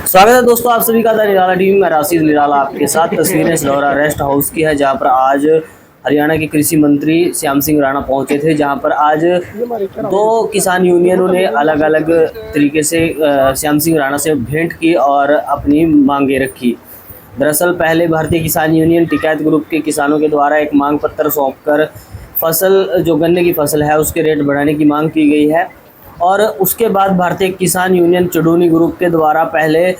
स्वागत है दोस्तों आप सभी का निराला टीवी में राशिद निराला आपके साथ। तस्वीरें सिलौरा रेस्ट हाउस की है जहां पर आज हरियाणा के कृषि मंत्री श्याम सिंह राणा पहुंचे थे, जहां पर आज दो किसान यूनियनों ने अलग अलग तरीके से श्याम सिंह राणा से भेंट की और अपनी मांगे रखी। दरअसल पहले भारतीय किसान यूनियन टिकैत ग्रुप के किसानों के द्वारा एक मांग पत्र सौंपकर फसल जो गन्ने की फसल है उसके रेट बढ़ाने की मांग की गई है और उसके बाद भारतीय किसान यूनियन चुडूनी ग्रुप के द्वारा पहले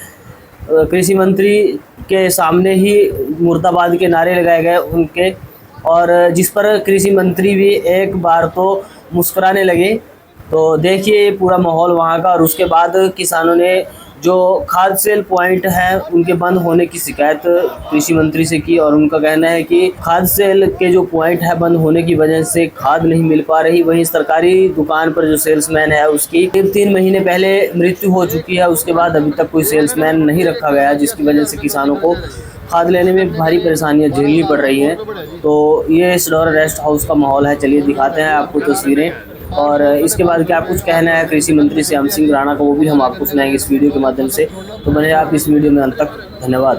कृषि मंत्री के सामने ही मुर्दाबाद के नारे लगाए गए उनके, और जिस पर कृषि मंत्री भी एक बार तो मुस्कुराने लगे। तो देखिए ये पूरा माहौल वहाँ का। और उसके बाद किसानों ने जो खाद सेल पॉइंट है उनके बंद होने की शिकायत कृषि मंत्री से की और उनका कहना है कि खाद सेल के जो पॉइंट है बंद होने की वजह से खाद नहीं मिल पा रही। वहीं सरकारी दुकान पर जो सेल्समैन है उसकी 3 महीने पहले मृत्यु हो चुकी है, उसके बाद अभी तक कोई सेल्समैन नहीं रखा गया, जिसकी वजह से किसानों को खाद लेने में भारी परेशानियां झेलनी पड़ रही हैं। तो ये सिलौरा रेस्ट हाउस का माहौल है, चलिए दिखाते हैं आपको तस्वीरें और इसके बाद क्या कुछ कहना है कृषि मंत्री श्याम सिंह राणा को वो भी हम आपको सुनाएंगे इस वीडियो के माध्यम से। तो बने आप इस वीडियो में अंत तक। धन्यवाद।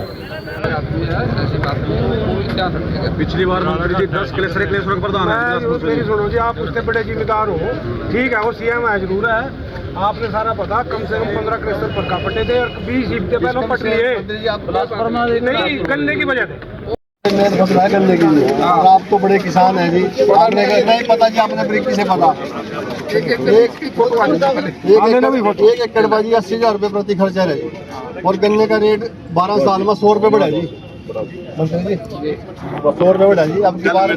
पिछली बार मंत्री जी 10 क्लेशर का प्रधान है। मेरी सुनो जी, आप उससे बड़े जिम्मेदार हो, ठीक है वो सीएम है जरूर है, आपने सारा पता कम से कम 15 क्लेशर पर का पटे थे और 20 हफ्ते पहले पट लिए नहीं गन्ने की वजह से। करने के लिए आप तो बड़े किसान हैं जी, आपने नहीं पता कि आपने बरीकी से पता एक एकड़ बाजी 80,000 रुपये प्रति खर्चा है और गन्ने का रेट 12 साल में 100 रुपये बढ़ा जी। मंत्री जी 100 रुपये बढ़ा जी। अब की बार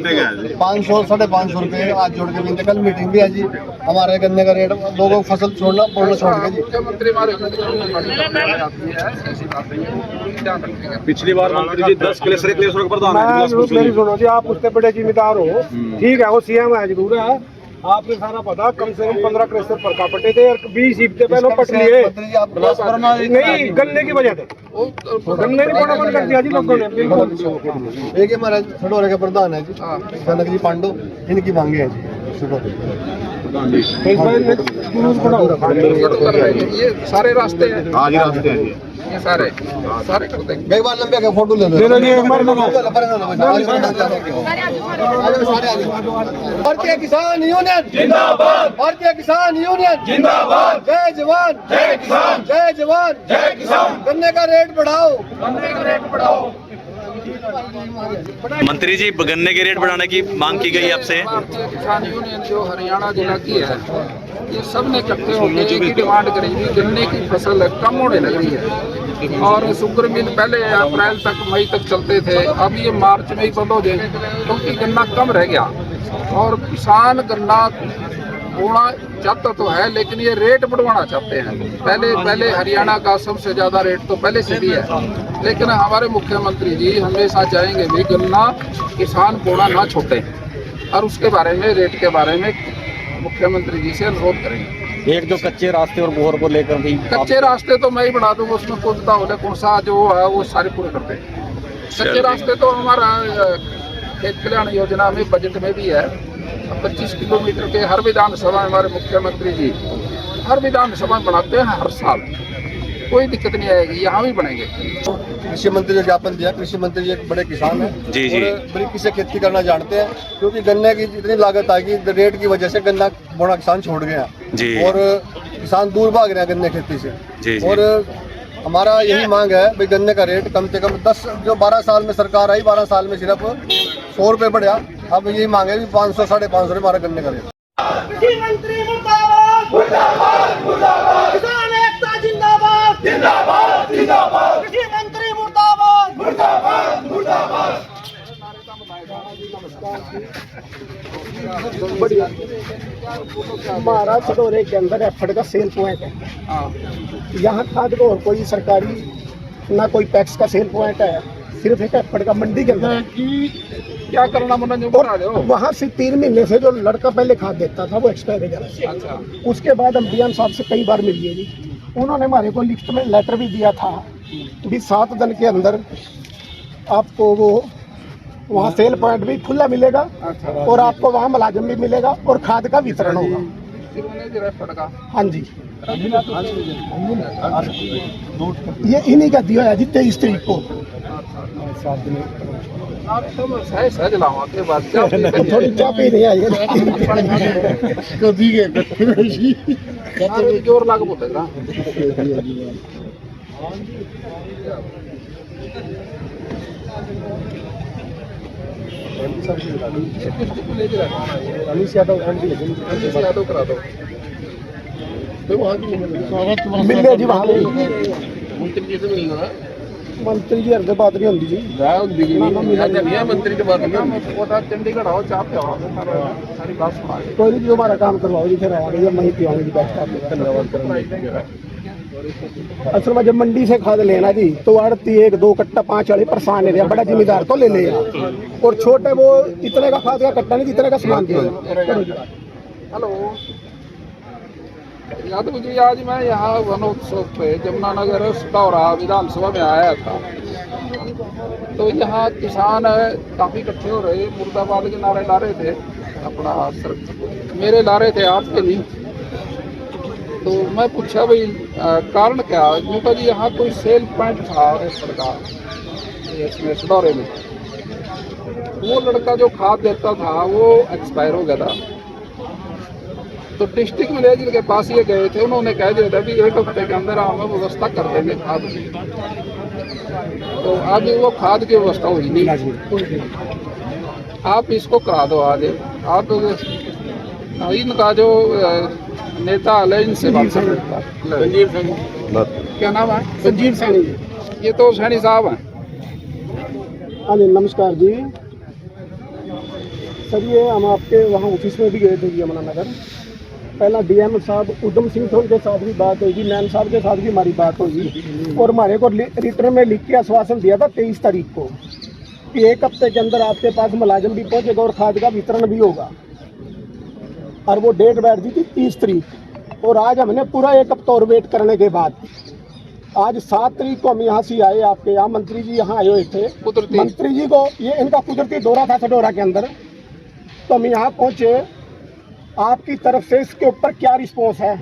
500 550 रुपये आज जोड़ के मिलते। कल मीटिंग भी है जी, हमारे गन्ने का रेट लोगों को फसल छोड़ना बोलना छोड़ के जी। पिछली बार मंत्री जी 10 क्लेशर का प्रधान है। मेरी सुनो जी, आप उससे बड़े जिम्मेदार हो, ठीक है वो सीएम है जरूर है, आपने सारा पता कम से कम 15 क्लेशर पर का पटे थे और 20 हफ्ते पहले पट लिए नहीं गन्ने की वजह से। गन्ने नहीं पड़ा बंद कर दिया जी लोगों ने। बिल्कुल एक हमारा छठोरे का प्रधान है जी कनक जी पांडो, इनकी मांगे हैं जी। ये सारे रास्ते हैं, आज रास्ते हैं ये सारे करते हैं। एक बार लंबे का फोटो ले लो। भारतीय किसान यूनियन जिंदाबाद, भारतीय किसान यूनियन जिंदाबाद। जय जवान जय किसान, जय जवान जय किसान। गन्ने का रेट बढ़ाओ, गन्ने का रेट बढ़ाओ। मंत्री जी गन्ने के रेट बढ़ाने की मांग की गई आपसे। भारतीय किसान यूनियन जो हरियाणा जिला की है, ये सब ने इकट्ठे होकर एक ही डिमांड करी थी, गन्ने की फसल कम होने लग रही है और शुगर मिल पहले अप्रैल तक मई तक चलते थे, अब ये मार्च में ही बंद हो जाए क्योंकि गन्ना कम रह गया और किसान गन्ना बोना चाहता तो है लेकिन ये रेट बढ़वाना चाहते हैं। पहले हरियाणा का सबसे ज़्यादा रेट तो पहले से भी है, लेकिन हमारे मुख्यमंत्री जी हमेशा चाहेंगे भी गन्ना किसान बोना ना छोड़े और उसके बारे में रेट के बारे में मुख्यमंत्री जी से अनुरोध करेंगे। एक जो कच्चे रास्ते और बोहर को लेकर भी कच्चे रास्ते तो मैं ही बना दूंगा, उसमें कुछ दावले कौन सा जो है वो सारे पूरे करते हैं। कच्चे रास्ते तो हमारा खेत कल्याण योजना में बजट में भी है, 25 किलोमीटर के हर विधानसभा में हमारे मुख्यमंत्री जी हर विधानसभा में बनाते हैं हर साल, कोई दिक्कत नहीं आएगी, यहाँ भी बनेंगे। कृषि मंत्री ने ज्ञापन दिया, कृषि मंत्री जी एक बड़े किसान हैं जी जी, और बारीकी से खेती करना जानते हैं क्योंकि गन्ने की इतनी लागत आएगी रेट की वजह से गन्ना बोना किसान छोड़ गया जी और किसान दूर भाग रहे हैं गन्ने खेती से जी। और हमारा यही मांग है भाई गन्ने का रेट कम से कम 10 जो 12 साल में सरकार आई 12 साल में सिर्फ 100 रुपये बढ़ा। अब यही मांग है 500 550 रुपये हमारा गन्ने का रेट। कृषि मंत्री मुर्दाबाद, मुर्दाबाद, मुर्दाबाद। किसान एकता जिंदाबाद, जिंदाबाद, जिंदाबाद। कृषि मंत्री मुर्दाबाद, मुर्दाबाद, मुर्दाबाद। हमारा छठोरे के अंदर एफर्ड का सेल पॉइंट है, यहाँ खाद को और कोई सरकारी ना कोई पैक्स का सेल पॉइंट है, सिर्फ एक एफर्ड का मंडी के अंदर क्या करना मना जो बना रहे हो। वहाँ से 3 महीने से जो लड़का पहले खाद देता था वो एक्सपायर हो गया। अच्छा, उसके बाद हम डीएम साहब से कई बार मिलिए जी, उन्होंने हमारे को लिस्ट में लेटर भी दिया था भी 7 दिन के अंदर आपको वो वहाँ सेल पॉइंट भी खुला मिलेगा और आपको वहाँ मुलाजिम भी मिलेगा और खाद का वितरण होगा। इन्होंने जो रेफर का हाँ जी, ये इन्हीं का दिया है जी 23 तारीख को। आप सब सहज लावा के बाद क्या थोड़ी चाह पी नहीं आई जोर लाग बोलेगा। अनिश यादव यादव करा दो मिल गया जी वहाँ मंत्री जी हर बात नहीं होती जी। मंत्री के बाद चंडीगढ़ आओ चाप जाओ सारी बात सुना कोई नहीं, जो हमारा काम करवाओ जी, फिर आवांगे जब वहीं पे आएंगे जी। असल में जब मंडी से खाद लेना जी तो आड़ती 1 2 कट्टा 5 वाले परेशान है, बड़ा जिम्मेदार तो ले ले यार। और छोटे वो इतने का खाद का कट्टा नहीं, जितने का सामान दिया। हेलो यादव जी, आज मैं यहाँ वनोत्सव पे जमुनानगर सतौरा विधानसभा में आया था, तो यहाँ किसान काफी इकट्ठे हो रहे, मुर्दाबाद के नारे ला रहे थे, अपना सर मेरे ला रहे थे, आपके भी। तो मैं पूछा भाई कारण क्या, क्योंकि जी यहाँ कोई सेल पॉइंट था सरकार इसमें सतौरे में, वो लड़का जो खाद देता था वो एक्सपायर हो गया था। तो डिस्ट्रिक्ट मैनेजर के पास ये गए थे, उन्होंने कह दिया था कि 1 हफ्ते के अंदर हम व्यवस्था कर देंगे खाद की। तो आगे वो खाद की व्यवस्था हुई नहीं। आप इसको करा दो आज। आप इनका जो नेता है इनसे बात कर, संजीव सैनी, क्या नाम है? संजीव सैनी जी। ये तो सैनी साहब हैं। हाँ जी, नमस्कार जी सर। ये हम आपके वहाँ ऑफिस में भी गए थे जी यमुनानगर। पहला डीएम साहब उधम सिंह तो उनके साथ भी बात हुई, मैम साहब के साथ भी हमारी बात हुई, और हमारे को रिटर्न में लिख के आश्वासन दिया था 23 तारीख को कि 1 हफ्ते के अंदर आपके पास मुलाजिम भी पहुंचेगा और खाद का वितरण भी होगा। और वो डेट बैठ दी थी 30 तारीख, और आज हमने पूरा 1 हफ्ता और वेट करने के बाद आज 7 तारीख को हम यहाँ से आए। आपके यहाँ मंत्री जी यहाँ आए हुए थे, मंत्री जी को ये इनका कुदरती दौरा था सडोरा के अंदर, तो हम यहाँ पहुँचे। आपकी तरफ से इसके ऊपर क्या रिस्पॉन्स है?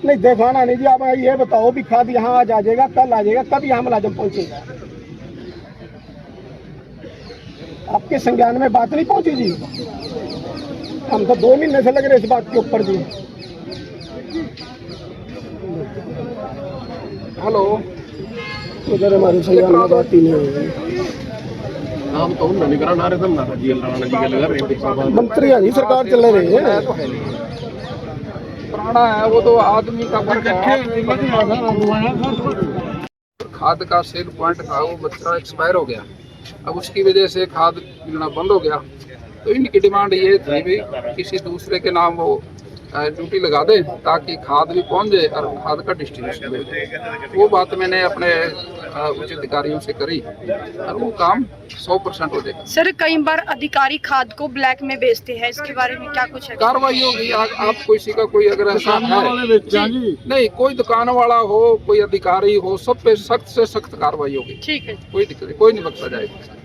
नहीं देखवाना नहीं जी, आप ये बताओ भी खाद यहाँ आज आ जाएगा, कल आ जाएगा, कब यहाँ मुलाजिम पहुँचेगा? आपके संज्ञान में बात नहीं पहुँची जी। हम तो 2 महीने से लग रहे इस बात के ऊपर जी। हेलो, उधर हमारे संज्ञान में बात ही नहीं होगी। मंत्री है जी, सरकार चल रही है। पुराना है वो तो आदमी का फर्क है। खाद का सेल पॉइंट था, वो बच्चा एक्सपायर हो गया, अब उसकी वजह से खाद मिलना बंद हो गया। तो इनकी डिमांड ये थी भी किसी दूसरे के नाम वो ड्यूटी लगा दें ताकि खाद भी पहुंच जाए और खाद का डिस्ट्रीब्यूशन हो जाए। वो बात मैंने अपने उच्च अधिकारियों से करी और वो काम 100% हो जाएगा। सर कई बार अधिकारी खाद को ब्लैक में बेचते हैं, इसके बारे में क्या कुछ है? कार्रवाई होगी। आप किसी का कोई अगर ऐसा है नहीं, कोई दुकान वाला हो, कोई अधिकारी हो, सब पे सख्त से सख्त कार्रवाई होगी। ठीक है, कोई दिक्कत नहीं, कोई नहीं बख्शा जाएगा।